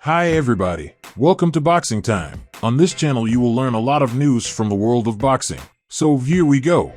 Hi everybody, welcome to Boxing Time. On this channel you will learn a lot of news from the world of boxing. So here we go.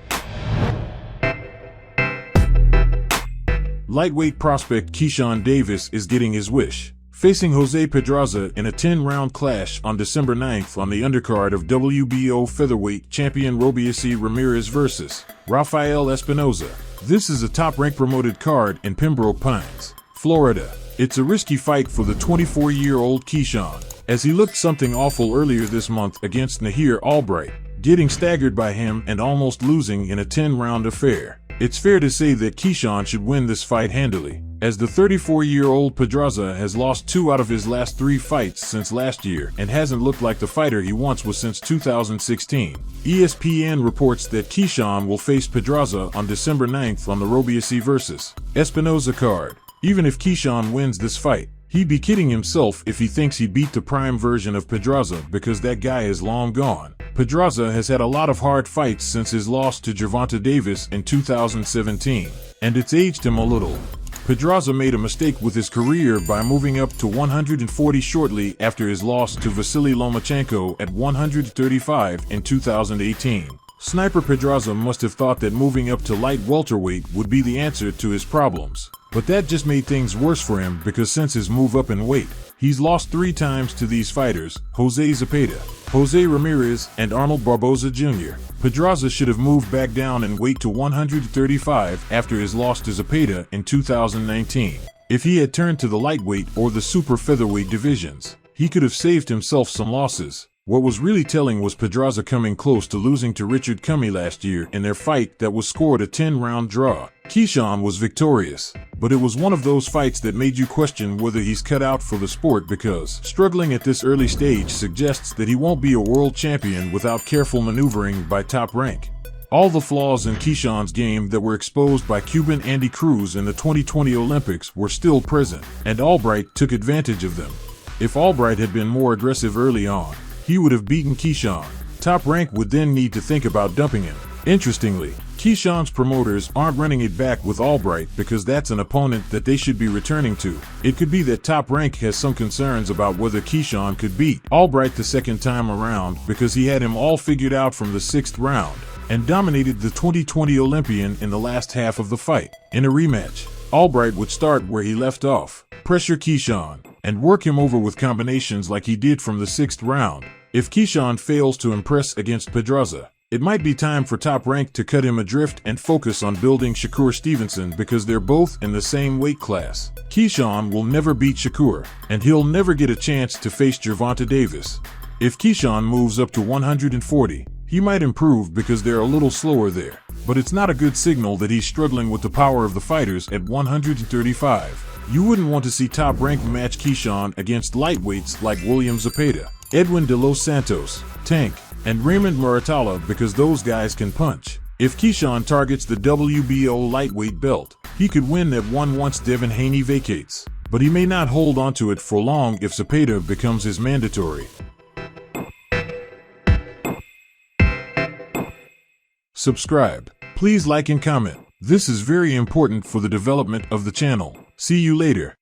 Lightweight prospect Keyshawn Davis is getting his wish, facing Jose Pedraza in a 10-round clash on December 9th on the undercard of WBO featherweight champion Robeisy Ramirez vs. Rafael Espinoza. This is a top-ranked promoted card in Pembroke Pines, Florida. It's a risky fight for the 24-year-old Keyshawn, as he looked something awful earlier this month against Nahir Albright, getting staggered by him and almost losing in a 10-round affair. It's fair to say that Keyshawn should win this fight handily, as the 34-year-old Pedraza has lost 2 out of his last 3 fights since last year and hasn't looked like the fighter he once was since 2016. ESPN reports that Keyshawn will face Pedraza on December 9th on the Robeisy vs. Espinoza card. Even if Keyshawn wins this fight, he'd be kidding himself if he thinks he beat the prime version of Pedraza, because that guy is long gone. Pedraza has had a lot of hard fights since his loss to Deontay Davis in 2017, and it's aged him a little. Pedraza made a mistake with his career by moving up to 140 shortly after his loss to Vasily Lomachenko at 135 in 2018. Sniper Pedraza must have thought that moving up to light welterweight would be the answer to his problems. But that just made things worse for him, because since his move up in weight, he's lost 3 times to these fighters: Jose Zepeda, Jose Ramirez, and Arnold Barboza Jr. Pedraza should have moved back down in weight to 135 after his loss to Zepeda in 2019. If he had turned to the lightweight or the super featherweight divisions, he could have saved himself some losses. What was really telling was Pedraza coming close to losing to Richard Cummey last year in their fight that was scored a 10-round draw. Keyshawn was victorious, but it was one of those fights that made you question whether he's cut out for the sport, because struggling at this early stage suggests that he won't be a world champion without careful maneuvering by Top Rank. All the flaws in Keyshawn's game that were exposed by Cuban Andy Cruz in the 2020 Olympics were still present, and Albright took advantage of them. If Albright had been more aggressive early on, he would have beaten Keyshawn. Top Rank would then need to think about dumping him. Interestingly, Keyshawn's promoters aren't running it back with Albright because that's an opponent that they should be returning to. It could be that Top Rank has some concerns about whether Keyshawn could beat Albright the second time around, because he had him all figured out from the 6th round and dominated the 2020 Olympian in the last half of the fight. In a rematch, Albright would start where he left off, pressure Keyshawn, and work him over with combinations like he did from the 6th round. If Keyshawn fails to impress against Pedraza, it might be time for Top Rank to cut him adrift and focus on building Shakur Stevenson, because they're both in the same weight class. Keyshawn will never beat Shakur, and he'll never get a chance to face Deontay Davis. If Keyshawn moves up to 140, he might improve because they're a little slower there, but it's not a good signal that he's struggling with the power of the fighters at 135. You wouldn't want to see Top Rank match Keyshawn against lightweights like William Zepeda, Edwin de los Santos, Tank, and Raymond Muratalla, because those guys can punch. If Keyshawn targets the WBO lightweight belt, he could win that one once Devin Haney vacates, but he may not hold onto it for long if Zepeda becomes his mandatory. Subscribe. Please like and comment. This is very important for the development of the channel. See you later.